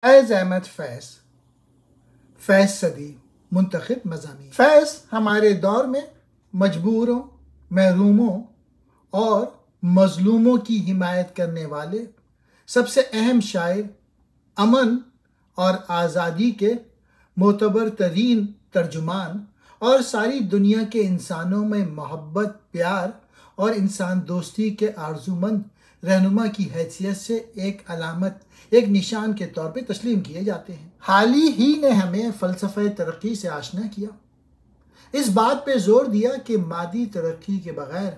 फैज़ अहमद फैज़ सदी मुंतखब मज़ामीन। फैज़ हमारे दौर में मजबूरों, महरूमों और मज़लूमों की हिमायत करने वाले सबसे अहम शायर, अमन और आज़ादी के मोतबर तरीन तर्जुमान और सारी दुनिया के इंसानों में मोहब्बत, प्यार और इंसान दोस्ती के आरजूमंद रहनुमा की हैसियत से एक अलामत, एक निशान के तौर पे तस्लीम किए जाते हैं। हाल ही ने हमें फ़लसफ़े तरक्की से आशना किया, इस बात पे जोर दिया कि मादी तरक्की के बगैर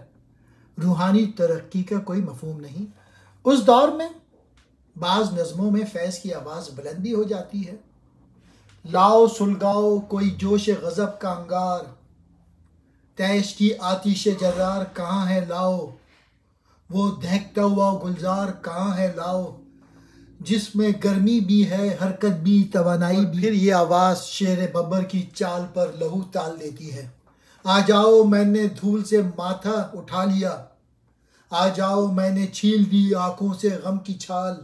रूहानी तरक्की का कोई मफहूम नहीं। उस दौर में बाज़ नज़मों में फैज़ की आवाज़ बुलंद भी हो जाती है। लाओ सुलगाओ कोई जोश गज़ब का अंगार, तैश की आतिश जर्रार कहाँ है लाओ, वो दहकता हुआ गुलजार कहाँ है लाओ, जिसमें गर्मी भी है, हरकत भी, तवानाई भी। फिर ये आवाज़ शेर बब्बर की चाल पर लहू ताल देती है। आ जाओ मैंने धूल से माथा उठा लिया, आ जाओ मैंने छील दी आँखों से गम की छाल,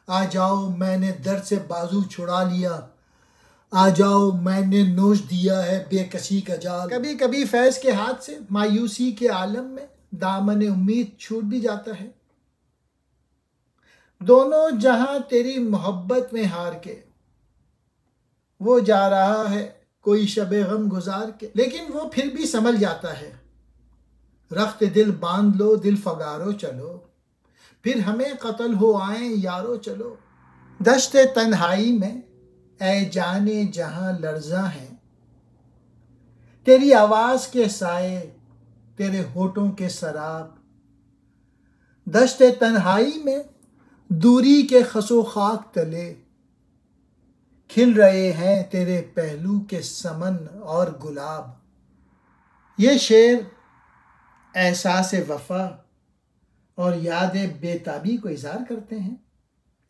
आ जाओ मैंने दर्द से बाजू छुड़ा लिया, आ जाओ मैंने नोच दिया है बेकसी का जाल। कभी कभी फैज़ के हाथ से मायूसी के आलम में दामन उम्मीद छूट भी जाता है। दोनों जहां तेरी मोहब्बत में हार के, वो जा रहा है कोई शबे गम गुजार के, लेकिन वो फिर भी संभल जाता है। रख्त दिल बांध लो दिल फगारो चलो, फिर हमें कत्ल हो आए यारो चलो। दश्ते तन्हाई में ऐ जाने जहां लर्जा है, तेरी आवाज के साए तेरे होठों के शराब। दश्ते तन्हाई में दूरी के खसो खाक तले, खिल रहे हैं तेरे पहलू के समन और गुलाब। ये शेर एहसास वफा और याद बेताबी को इज़हार करते हैं।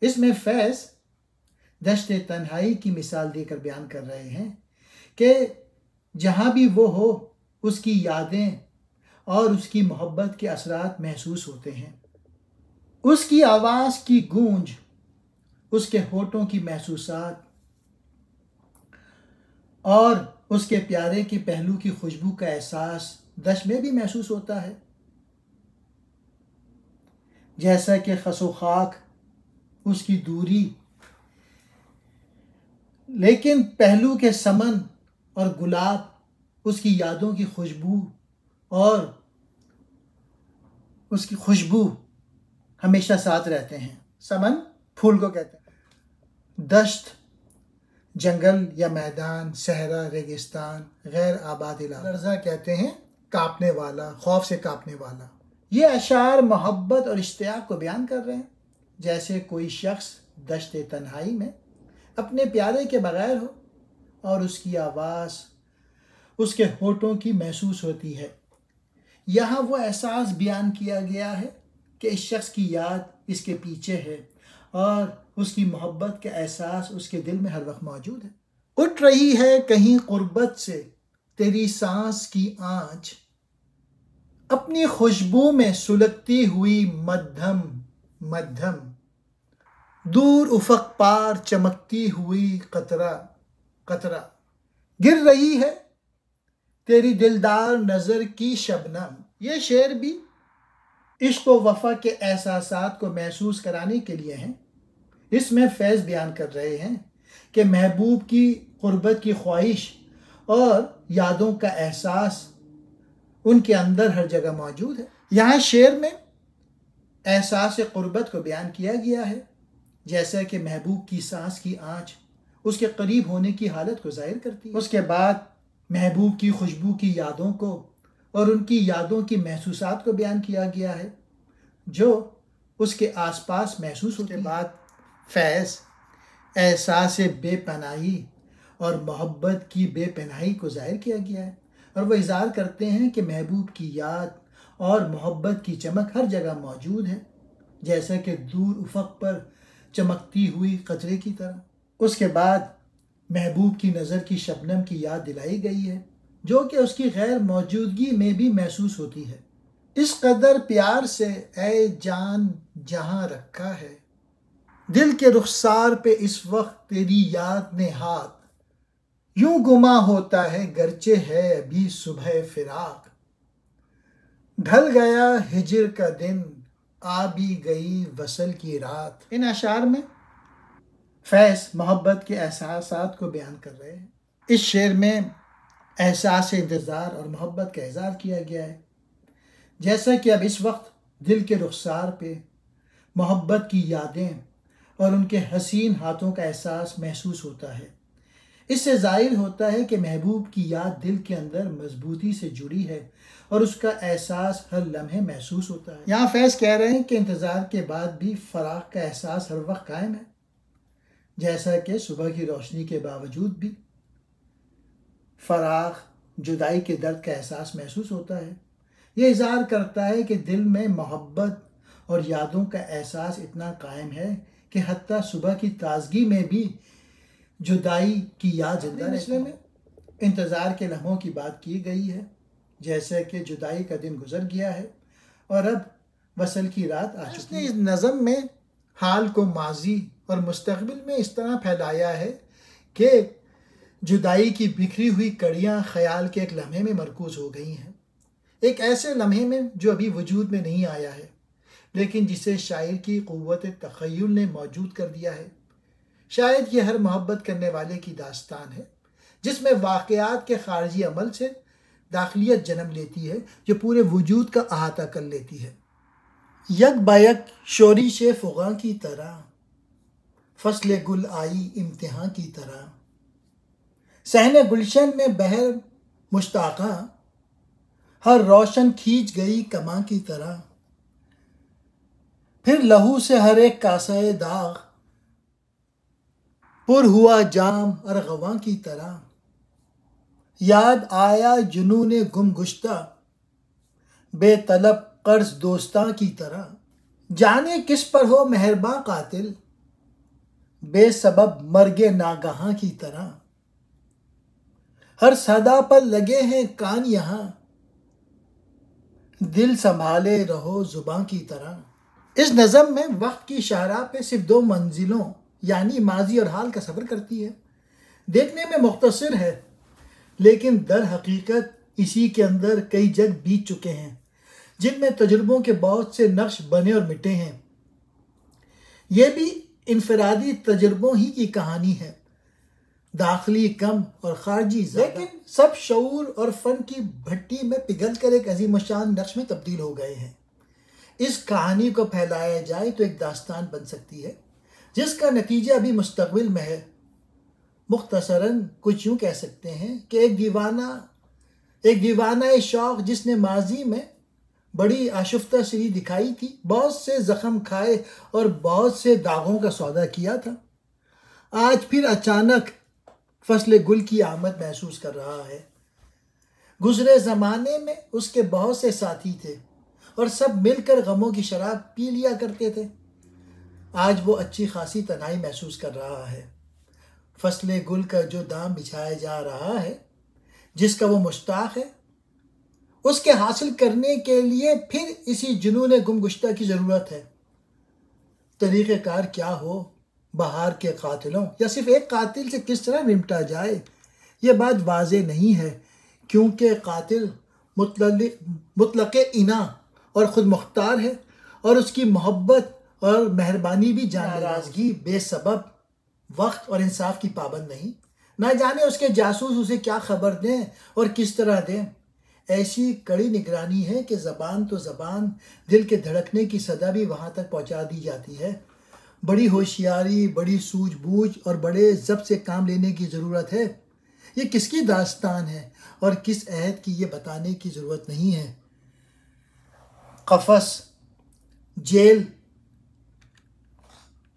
इसमें फैज़ दश्ते तन्हाई की मिसाल देकर बयान कर रहे हैं कि जहाँ भी वो हो, उसकी यादें और उसकी मोहब्बत के असरात महसूस होते हैं। उसकी आवाज़ की गूंज, उसके होठों की महसूसात और उसके प्यारे के पहलू की खुशबू का एहसास दश्त में भी महसूस होता है। जैसा कि खसो खाक उसकी दूरी, लेकिन पहलू के समन और गुलाब उसकी यादों की खुशबू, और उसकी खुशबू हमेशा साथ रहते हैं। समन फूल को कहते हैं। दश्त, जंगल या मैदान, सहरा, रेगिस्तान, गैर आबाद इलाका। लर्जा कहते हैं कांपने वाला, खौफ से कांपने वाला। ये अशार मोहब्बत और इश्तियाक को बयान कर रहे हैं, जैसे कोई शख्स दश्ते तन्हाई में अपने प्यारे के बगैर हो और उसकी आवाज़ उसके होठों की महसूस होती है। यहाँ वो एहसास बयान किया गया है कि इस शख्स की याद इसके पीछे है और उसकी मोहब्बत का एहसास उसके दिल में हर वक्त मौजूद है। उठ रही है कहीं कुर्बत से तेरी सांस की आँच, अपनी खुशबू में सुलगती हुई मध्यम मध्यम, दूर उफक पार चमकती हुई कतरा कतरा, गिर रही है तेरी दिलदार नज़र की शबनम। ये शेर भी इश्क व वफा के एहसासात को महसूस कराने के लिए हैं। इसमें फैज़ बयान कर रहे हैं कि महबूब की क़ुर्बत की ख्वाहिश और यादों का एहसास उनके अंदर हर जगह मौजूद है। यहाँ शेर में एहसास क़ुर्बत को बयान किया गया है, जैसा कि महबूब की सांस की आँच उसके करीब होने की हालत को ज़ाहिर करती है। उसके बाद महबूब की खुशबू की यादों को और उनकी यादों की महसूसात को बयान किया गया है जो उसके आसपास महसूस होते हैं। बाद फैज़ एहसास बेपनाही और मोहब्बत की बेपनाही को ज़ाहिर किया गया है, और वह इज़हार करते हैं कि महबूब की याद और मोहब्बत की चमक हर जगह मौजूद है, जैसा कि दूर उफ़क़ पर चमकती हुई कतरे की तरह। उसके बाद महबूब की नज़र की शबनम की याद दिलाई गई है, जो कि उसकी गैर मौजूदगी में भी महसूस होती है। इस कदर प्यार से ऐ जान जहाँ रखा है, दिल के रुखसार पे इस वक्त तेरी याद ने हाथ, यूं गुमा होता है गरचे है अभी सुबह फिराक। ढल गया हिजर का दिन, आ भी गई वसल की रात। इन अशार में फैज़ मोहब्बत के एहसासात को बयान कर रहे हैं। इस शेर में एहसास इंतज़ार और मोहब्बत का इज़हार किया गया है। जैसा कि अब इस वक्त दिल के रुखसार पे मोहब्बत की यादें और उनके हसीन हाथों का एहसास महसूस होता है, इससे ज़ाहिर होता है कि महबूब की याद दिल के अंदर मजबूती से जुड़ी है और उसका एहसास हर लम्हे महसूस होता है। यहाँ फैज़ कह रहे हैं कि इंतज़ार के बाद भी फ़राक़ का एहसास हर वक्त कायम है, जैसा कि सुबह की रोशनी के बावजूद भी फ़राक़ जुदाई के दर्द का एहसास महसूस होता है। ये इज़हार करता है कि दिल में मोहब्बत और यादों का एहसास इतना कायम है कि हत्ता सुबह की ताजगी में भी जुदाई की याद जिंदा रहती है। में इंतज़ार के लम्हों की बात की गई है, जैसे कि जुदाई का दिन गुजर गया है और अब वसल की रात आ चुकी है। इस नज़म में हाल को माजी और मुस्तक़बिल में इस तरह फैलाया है कि जुदाई की बिखरी हुई कड़ियाँ ख़याल के एक लम्हे में मरकूज़ हो गई हैं, एक ऐसे लम्हे में जो अभी वजूद में नहीं आया है, लेकिन जिसे शायर की क़ुव्वत तख़य्युल ने मौजूद कर दिया है। शायद ये हर मोहब्बत करने वाले की दास्तान है, जिसमें वाक़यात के ख़ारजी अमल से दाखिलियत जन्म लेती है, जो पूरे वजूद का अहाता कर लेती है। यक बायक शोरिश फ़ुग़ां की तरह, फ़स्ल गुल आई इम्तिहान की तरह, सहने गुलशन में बहर मुश्ताक़ा, हर रोशन खींच गई कमां की तरह। फिर लहू से हर एक कासाए दाग, पुर हुआ जाम अरगवां की तरह। याद आया जुनून गुमगुश्ता, बेतलब कर्ज दोस्तां की तरह। जाने किस पर हो मेहरबां कातिल, बेसबब मर्गे नागहां की तरह। हर सदा पर लगे हैं कान यहाँ, दिल संभाले रहो जुबां की तरह। इस नज़म में वक्त की शाहराह पे सिर्फ दो मंजिलों यानी माजी और हाल का सफ़र करती है। देखने में मुख्तसर है, लेकिन दर हकीकत इसी के अंदर कई जग बीत चुके हैं, जिनमें तजुर्बों के बहुत से नक्श बने और मिटे हैं। ये भी इनफरादी तजुर्बों ही की कहानी है, दाखिली कम और खारजी ज़्यादा, लेकिन सब शऊर और फ़न की भट्टी में पिघल कर एक अजीम शान नक्श में तब्दील हो गए हैं। इस कहानी को फैलाया जाए तो एक दास्तान बन सकती है, जिसका नतीजा अभी मुस्तक़बिल में है। मुख्तसरन कुछ यूँ कह सकते हैं कि एक दीवाना शौक़ जिसने माजी में बड़ी आशुफ्ता श्री दिखाई थी, बहुत से ज़ख्म खाए और बहुत से दागों का सौदा किया था, आज फिर अचानक फ़स्ल गुल की आमद महसूस कर रहा है। गुज़रे ज़माने में उसके बहुत से साथी थे और सब मिलकर गमों की शराब पी लिया करते थे। आज वो अच्छी खासी तन्हाई महसूस कर रहा है। फ़स्ल गुल का जो दाम बिछाया जा रहा है, जिसका वो मुश्ताक़ है, उसके हासिल करने के लिए फिर इसी जुनून गुमगुश्ता की ज़रूरत है। तरीक़ेकार क्या हो बहार के कातिलों, या सिर्फ एक कातिल से किस तरह निपटा जाए, ये बात वाज़े नहीं है, क्योंकि कातिल मुतलक़ इना और ख़ुद मुख्तार है और उसकी मोहब्बत और मेहरबानी भी नाराज़गी बेसबब वक्त और इंसाफ की पाबंद नहीं। ना जाने उसके जासूस उसे क्या खबर दें और किस तरह दें। ऐसी कड़ी निगरानी है कि ज़बान तो ज़बान, दिल के धड़कने की सदा भी वहाँ तक पहुँचा दी जाती है। बड़ी होशियारी, बड़ी सूझबूझ और बड़े ज़ब्त से काम लेने की ज़रूरत है। ये किसकी दास्तान है और किस अहद की, ये बताने की ज़रूरत नहीं है। कफ़स जेल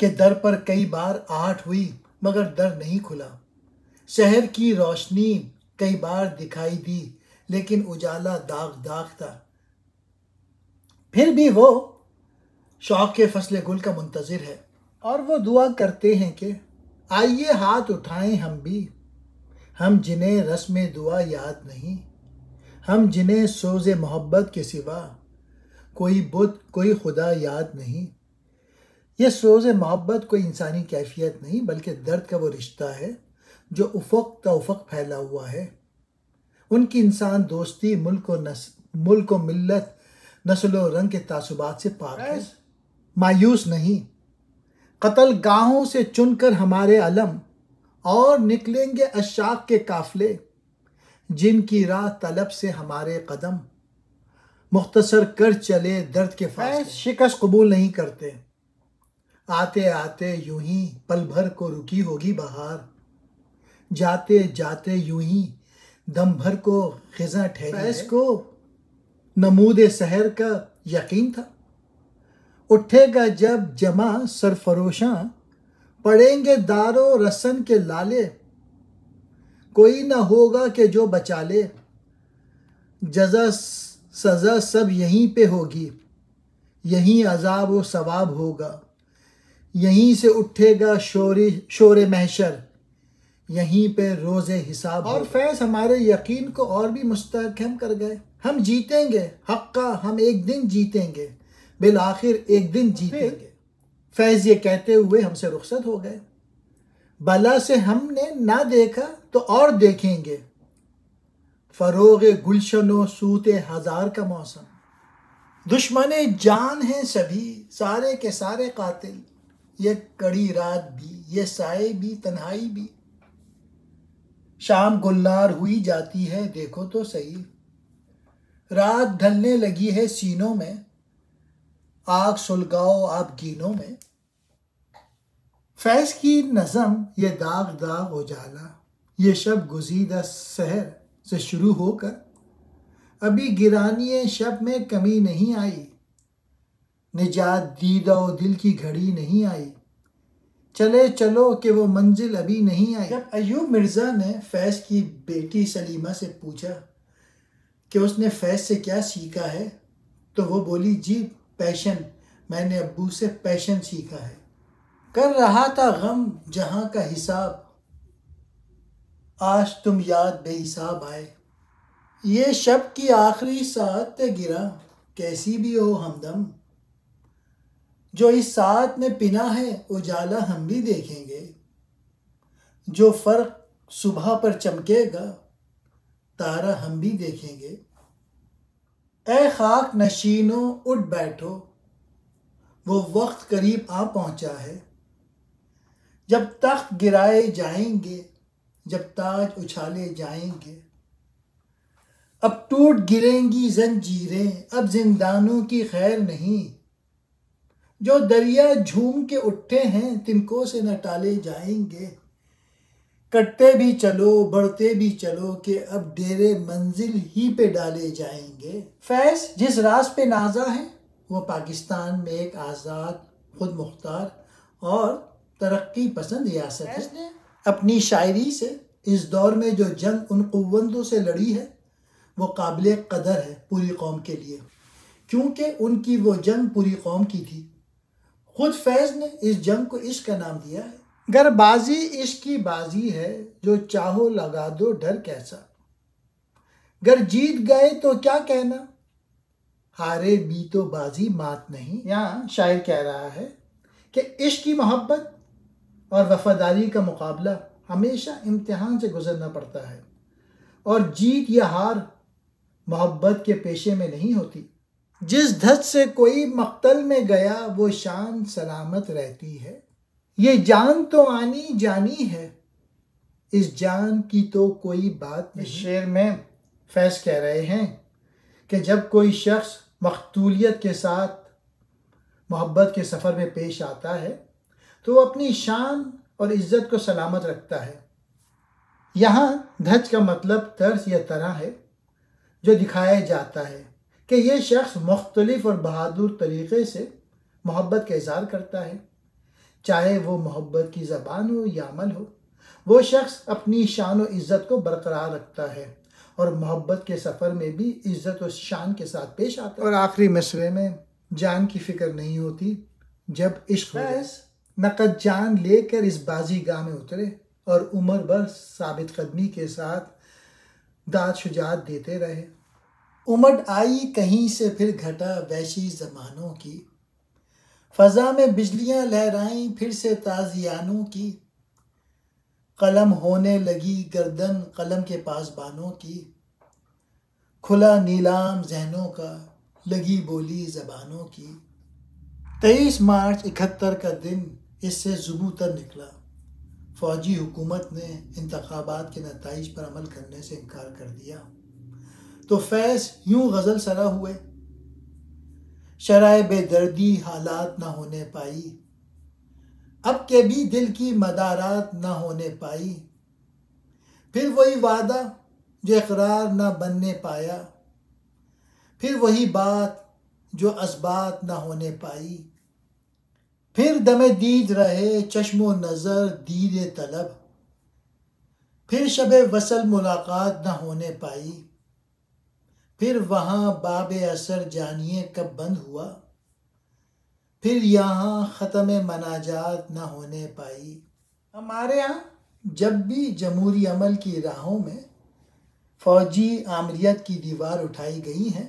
के दर पर कई बार आहट हुई, मगर दर नहीं खुला। शहर की रोशनी कई बार दिखाई दी, लेकिन उजाला दाग दाग था। फिर भी वो शौक़ के फ़स्ल गुल का मुंतज़िर है और वो दुआ करते हैं कि आइए हाथ उठाएं हम भी, हम जिन्हें रस्म दुआ याद नहीं, हम जिन्हें सोज़े मोहब्बत के सिवा कोई बुत कोई खुदा याद नहीं। ये सोज़ मोहब्बत कोई इंसानी कैफियत नहीं बल्कि दर्द का वो रिश्ता है जो उफ़क़ का उफ़क़ फैला हुआ है। उनकी इंसान दोस्ती मुल्क व मिल्लत, नस्ल व रंग के तासुबात से पाक है। मायूस नहीं, कत्ल गाहों से चुनकर हमारे अलम और निकलेंगे अशाक के काफ़िले, जिनकी राह तलब से हमारे कदम मुख्तसर कर चले दर्द के फासले। शिकस्त कबूल नहीं करते, आते आते यूं ही पल भर को रुकी होगी बहार, जाते जाते यूं ही दम भर को खिज़ां ठहरी। फैज़ को नमूद सहर का यकीन था, उठेगा जब जमा सरफरोशां, पड़ेंगे दारो रसन के लाले, कोई न होगा कि जो बचा ले, जज़ा सज़ा सब यहीं पे होगी, यहीं अज़ाब व सवाब होगा, यहीं से उठेगा शोर महशर, यहीं पे रोज़े हिसाब। और फैज़ हमारे यकीन को और भी मुस्तहकम कर गए। हम जीतेंगे हक़्क़ा, हम एक दिन जीतेंगे, बिल आखिर एक दिन जीतेंगे। फैज़ ये कहते हुए हमसे रुखसत हो गए। बला से हमने ना देखा तो और देखेंगे, फ़रोग़ गुलशनो सूते हज़ार का मौसम। दुश्मने जान हैं सभी सारे के सारे कातिल, ये कड़ी रात भी, ये साए भी, तन्हाई भी। शाम गुलनार हुई जाती है देखो तो सही, रात ढलने लगी है सीनों में, आग सुलगाओ आप गीनों में। फैज़ की नज़म ये दाग दाग उजाला, ये शब गुज़ीदा सहर से शुरू होकर अभी गिरानी शब में कमी नहीं आई, निजात दीदा और दिल की घड़ी नहीं आई, चले चलो कि वो मंजिल अभी नहीं आई। जब अयूब मिर्ज़ा ने फैज़ की बेटी सलीमा से पूछा कि उसने फैज़ से क्या सीखा है, तो वो बोली, जी पैशन, मैंने अब्बू से पैशन सीखा है। कर रहा था गम जहाँ का हिसाब, आज तुम याद बेहिसाब आए, ये शब की आखिरी सात पे गिरा, कैसी भी हो हमदम, जो इस साथ में पिना है उजाला हम भी देखेंगे, जो फ़र्क सुबह पर चमकेगा तारा हम भी देखेंगे। ए खाक नशीनों उठ बैठो, वो वक्त करीब आ पहुंचा है, जब तख्त गिराए जाएंगे, जब ताज उछाले जाएंगे, अब टूट गिरेंगी जंजीरें, अब जिंदानों की खैर नहीं, जो दरिया झूम के उठे हैं तिनकों से न टाले जाएंगे, कटते भी चलो बढ़ते भी चलो कि अब डेरे मंजिल ही पे डाले जाएंगे। फैज़ जिस राज पे नाजा है वो पाकिस्तान में एक आज़ाद, खुद मुख्तार और तरक्की पसंद रियासत है। अपनी शायरी से इस दौर में जो जंग उन कुव्वतों से लड़ी है वो काबिल कदर है पूरी कौम के लिए, क्योंकि उनकी वो जंग पूरी कौम की थी। खुद फैज़ ने इस जंग को इश्क का नाम दिया है। गर बाजी इश्क की बाजी है, जो चाहो लगा दो डर कैसा, गर जीत गए तो क्या कहना, हारे भी तो बाजी मात नहीं। यहाँ शायर कह रहा है कि इश्क की मोहब्बत और वफादारी का मुकाबला हमेशा इम्तिहान से गुजरना पड़ता है, और जीत या हार मोहब्बत के पेशे में नहीं होती। जिस धज से कोई मक्तल में गया वो शान सलामत रहती है, ये जान तो आनी जानी है, इस जान की तो कोई बात नहीं। इस शेर में फैज़ कह रहे हैं कि जब कोई शख्स मखतूलियत के साथ मोहब्बत के सफ़र में पेश आता है तो वो अपनी शान और इज़्ज़त को सलामत रखता है। यहाँ धज का मतलब तर्ज या तरह है जो दिखाया जाता है कि यह शख्स मुख्तलिफ और बहादुर तरीक़े से मोहब्बत का इज़हार करता है, चाहे वो मोहब्बत की ज़बान हो या अमल हो। वो शख्स अपनी शान और इज़्ज़त को बरकरार रखता है और मोहब्बत के सफ़र में भी इज़्ज़त और शान के साथ पेश आता है। और आखिरी मिसरे में जान की फ़िक्र नहीं होती जब इश्क हो जाए, नक़द जान लेकर इस बाजीगाह में उतरे और उम्र भर साबित कदमी के साथ दाद शुजात देते रहे। उमड़ आई कहीं से फिर घटा वैशी ज़मानों की, फ़ज़ा में बिजलियाँ लहराईं फिर से ताज़ियानों की, कलम होने लगी गर्दन कलम के पासबानों की, खुला नीलाम ज़हनों का लगी बोली ज़बानों की। 23 मार्च 71 का दिन इससे ज़ुबूतर निकला। फ़ौजी हुकूमत ने इंतखाबात के नताइज पर अमल करने से इनकार कर दिया तो फैज़ यूं गज़ल सरा हुए, शराए बेदर्दी हालात ना होने पाई, अब के भी दिल की मदारात ना होने पाई, फिर वही वादा जो इकरार ना बनने पाया, फिर वही बात जो असबात ना होने पाई, फिर दमे दीद रहे चश्मो नज़र दीद तलब, फिर शबे वसल मुलाकात ना होने पाई, फिर वहाँ बाबे असर जानिए कब बंद हुआ, फिर यहाँ ख़त्म मनाजात ना होने पाई। हमारे यहाँ जब भी जमहूरी अमल की राहों में फ़ौजी आमरीत की दीवार उठाई गई हैं,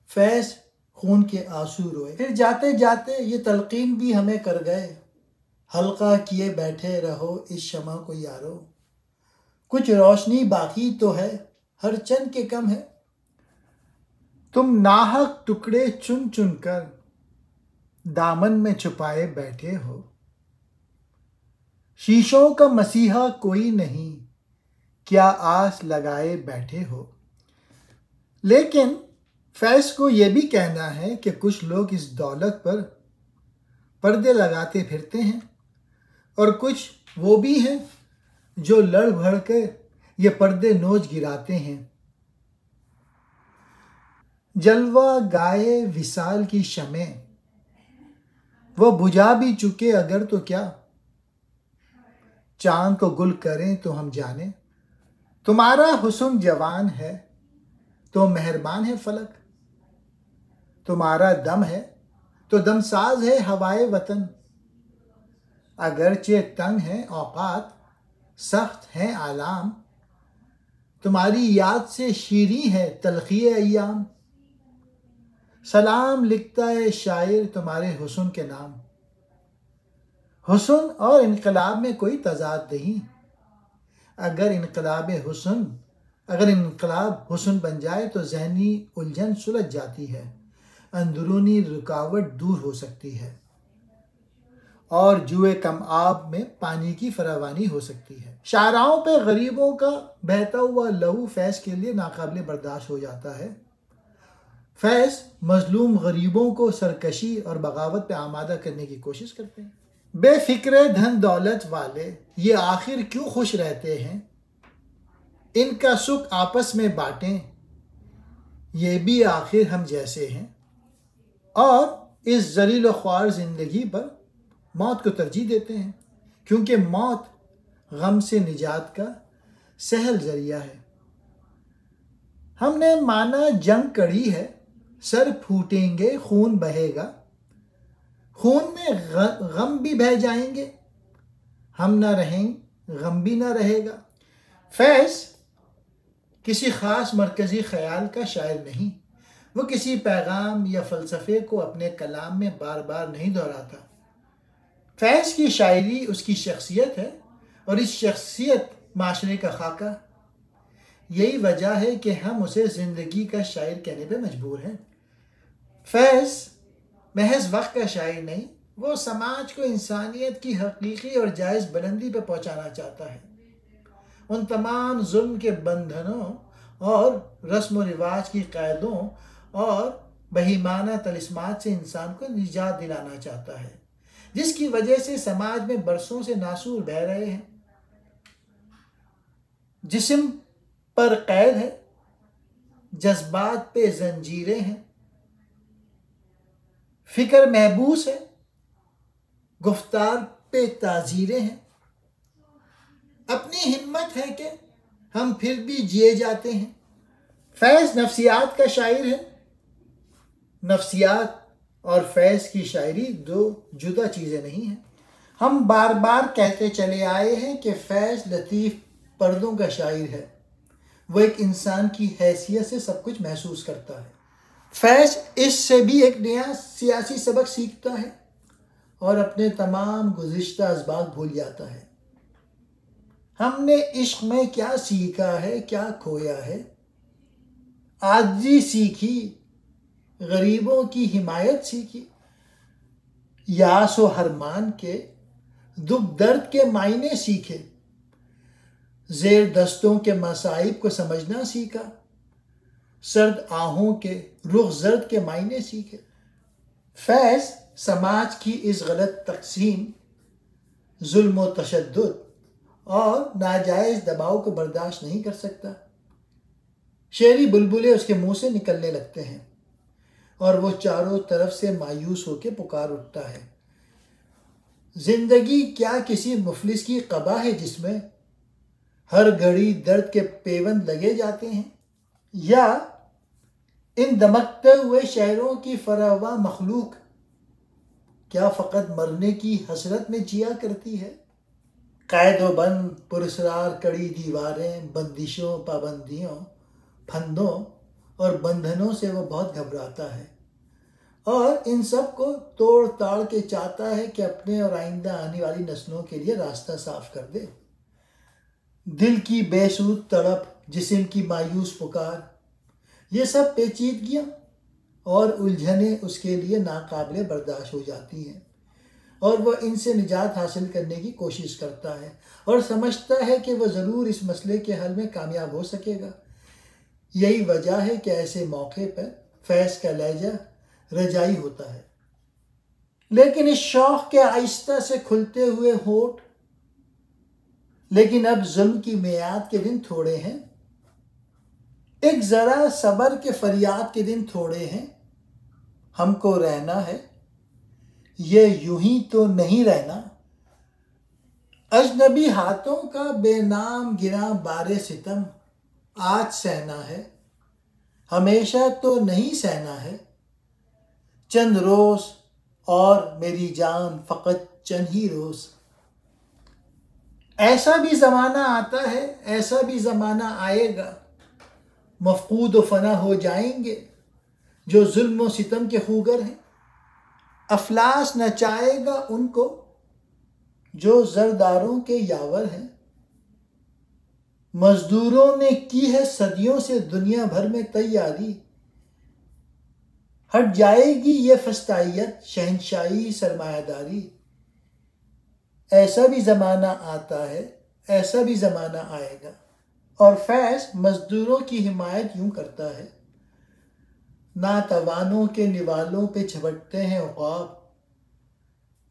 फैज़ खून के आंसू रोए। फिर जाते जाते ये तलकीन भी हमें कर गए, हल्का किए बैठे रहो इस शमा को यारो, कुछ रोशनी बाकी तो है हर चंद के कम है, तुम नाहक टुकड़े चुन चुन कर दामन में छुपाए बैठे हो, शीशों का मसीहा कोई नहीं क्या आस लगाए बैठे हो। लेकिन फैज़ को ये भी कहना है कि कुछ लोग इस दौलत पर पर्दे लगाते फिरते हैं और कुछ वो भी हैं जो लड़ भड़ कर ये पर्दे नोच गिराते हैं। जलवा गाए विसाल की शमें वो बुझा भी चुके अगर तो क्या, चांद को गुल करें तो हम जाने, तुम्हारा हुस्न जवान है तो मेहरबान है फलक, तुम्हारा दम है तो दमसाज है हवाए वतन, अगरचे तंग है औकात सख्त है आलाम, तुम्हारी याद से शीरी है तलखी अय्याम, सलाम लिखता है शायर तुम्हारे हुस्न के नाम। हुस्न और इनकलाब में कोई तजाद नहीं, अगर इनकलाब हुस्न बन जाए तो जहनी उलझन सुलझ जाती है, अंदरूनी रुकावट दूर हो सकती है और जुए कम आब में पानी की फरावानी हो सकती है। शाहराहों पे गरीबों का बहता हुआ लहू फैज़ के लिए नाकाबिले बर्दाश्त हो जाता है। फैज़ मजलूम गरीबों को सरकशी और बगावत पे आमादा करने की कोशिश करते हैं। बेफिक्र धन दौलत वाले ये आखिर क्यों खुश रहते हैं, इनका सुख आपस में बांटें, ये भी आखिर हम जैसे हैं, और इस जलील ख्वार ज़िंदगी पर मौत को तरजीह देते हैं क्योंकि मौत गम से निजात का सहल जरिया है। हमने माना जंग कड़ी है, सर फूटेंगे खून बहेगा, खून में गम भी बह जाएंगे, हम ना रहेंगे गम भी ना रहेगा। फैज़ किसी ख़ास मरकज़ी ख़याल का शायर नहीं, वो किसी पैगाम या फ़लसफ़े को अपने कलाम में बार बार नहीं दोहराता। फैज़ की शायरी उसकी शख्सियत है और इस शख्सियत माशरे का खाका। यही वजह है कि हम उसे ज़िंदगी का शायर कहने पे मजबूर हैं। फैज़ महज वक्त का शायर नहीं, वो समाज को इंसानियत की हकीकी और जायज़ बुलंदी पर पहुंचाना चाहता है, उन तमाम जुल्म के बंधनों और रस्म व रिवाज की कैदों और बहीमाना तलिस्मात से इंसान को निजात दिलाना चाहता है, जिसकी वजह से समाज में बरसों से नासूर बह रहे हैं। जिस्म पर कैद है, जज्बात पे जंजीरें हैं, फिक्र महबूस है, गुफ्तार पे ताजीरें हैं, अपनी हिम्मत है कि हम फिर भी जिए जाते हैं। फैज़ नफ्सियात का शायर है। नफ्सियात और फैज़ की शायरी दो जुदा चीज़ें नहीं हैं। हम बार बार कहते चले आए हैं कि फैज़ लतीफ़ पर्दों का शायर है, वो एक इंसान की हैसियत से सब कुछ महसूस करता है। फैज़ इससे भी एक नया सियासी सबक सीखता है। और अपने तमाम गुज़िश्ता असबाक भूल जाता है। हमने इश्क में क्या सीखा है, क्या खोया है। आजिज़ी सीखी, गरीबों की हिमायत सीखी, यास व हरमान के दुख दर्द के मायने सीखे, ज़ेर दस्तों के मसाइब को समझना सीखा, सर्द आहों के रुख जर्द के मायने सीखे। फैज़ समाज की इस गलत तकसीम, जुल्म व तशद्दुद और नाजायज़ दबाव को बर्दाश्त नहीं कर सकता। शेरी बुलबुलें उसके मुंह से निकलने लगते हैं और वो चारों तरफ से मायूस होकर पुकार उठता है। जिंदगी क्या किसी मुफलिस की क़बा है जिसमें हर घड़ी दर्द के पेवंद लगे जाते हैं, या इन दमकते हुए शहरों की फरावा मखलूक क्या फ़कत मरने की हसरत में जिया करती है। कैद व बंद, पुरस्रार कड़ी दीवारें, बंदिशों, पाबंदियों, फंदों और बंधनों से वो बहुत घबराता है और इन सब को तोड़ ताड़ के चाहता है कि अपने और आइंदा आने वाली नस्लों के लिए रास्ता साफ कर दे। दिल की बेसुध तड़प, जिस्म की मायूस पुकार, ये सब पेचीदगियाँ और उलझनें उसके लिए नाकाबिले बर्दाश्त हो जाती हैं और वह इनसे निजात हासिल करने की कोशिश करता है और समझता है कि वह ज़रूर इस मसले के हल में कामयाब हो सकेगा। यही वजह है कि ऐसे मौके पर फैज़ का लहजा रजाई होता है। लेकिन इस शौक़ के आहिस्ता से खुलते हुए होठ, लेकिन अब जुल्म की मियाद के दिन थोड़े हैं, एक ज़रा सब्र के फरियाद के दिन थोड़े हैं। हमको रहना है, ये यूं ही तो नहीं रहना। अजनबी हाथों का बेनाम गिरा बारे सितम आज सहना है, हमेशा तो नहीं सहना है। चंद रोज़ और मेरी जान फ़कत चंद ही रोज़। ऐसा भी ज़माना आता है, ऐसा भी ज़माना आएगा, मफकूद व फना हो जाएंगे जो जुल्म व सितम के खूगर हैं। अफलास नचाएगा उनको जो ज़रदारों के यावर हैं। मजदूरों ने की है सदियों से दुनिया भर में तैयारी, हट जाएगी ये फस्तायत, शहनशाही, सरमायादारी। ऐसा भी ज़माना आता है, ऐसा भी ज़माना आएगा। और फैज़ मजदूरों की हिमायत यूं करता है। नातवानों के निवालों पे झपटते हैं उक़ाब,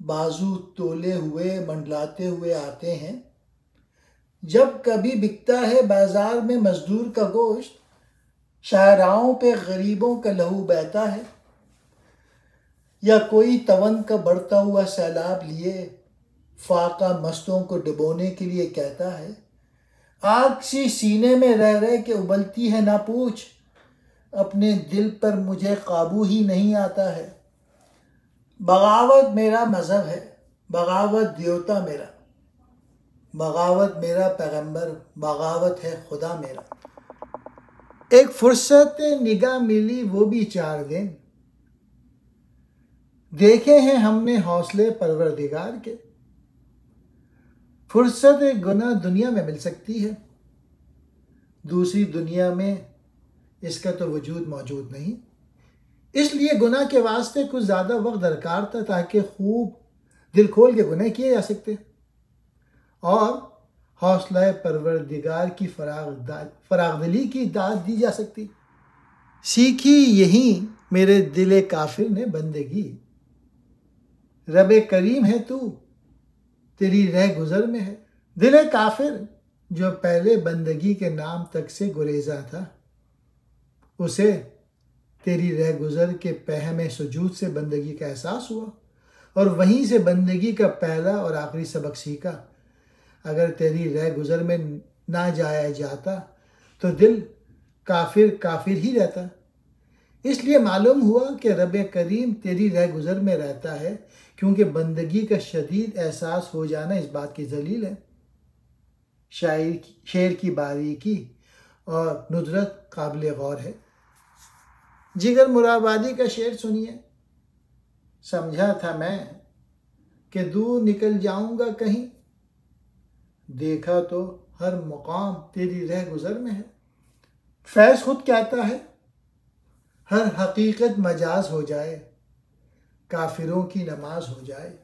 बाजू तोले हुए मंडलाते हुए आते हैं। जब कभी बिकता है बाजार में मजदूर का गोश्त, शाहराहों पे गरीबों का लहू बहता है। या कोई तवन का बढ़ता हुआ सैलाब लिए फाका मस्तों को डुबोने के लिए कहता है। आग सी सीने में रह रह के उबलती है ना पूछ, अपने दिल पर मुझे काबू ही नहीं आता है। बगावत मेरा मज़हब है, बगावत देवता मेरा, बगावत मेरा पैगंबर, बगावत है खुदा मेरा। एक फुर्सत निगाह मिली वो भी 4 दिन, देखे हैं हमने हौसले परवरदिगार के। फुर्सत गुनाह दुनिया में मिल सकती है, दूसरी दुनिया में इसका तो वजूद मौजूद नहीं। इसलिए गुनाह के वास्ते कुछ ज़्यादा वक्त दरकार था ताकि खूब दिल खोल के गुनाह किए जा सकते और हौसला परवरदिगार की फरागदिली की दाद दी जा सकती। सीखी यही मेरे दिल काफिर ने बंदगी, रब करीम है तू तेरी रह गुज़र में है। दिल काफिर जो पहले बंदगी के नाम तक से गुरेजा था, उसे तेरी रह गुज़र के पहमे सुजूद से बंदगी का एहसास हुआ और वहीं से बंदगी का पहला और आखिरी सबक सीखा। अगर तेरी रह गुज़र में ना जाया जाता तो दिल काफिर काफिर ही रहता। इसलिए मालूम हुआ कि रब करीम तेरी रह गुज़र में रहता है, क्योंकि बंदगी का शदीद एहसास हो जाना इस बात की दलील है। शेर की बारीकी और नुदरत काबिल गौर है। जिगर मुराबादी का शेर सुनिए। समझा था मैं कि दूर निकल जाऊंगा कहीं, देखा तो हर मुकाम तेरी रह गुजर में है। फैज़ खुद कहता है, हर हकीकत मजाज हो जाए, काफिरों की नमाज हो जाए।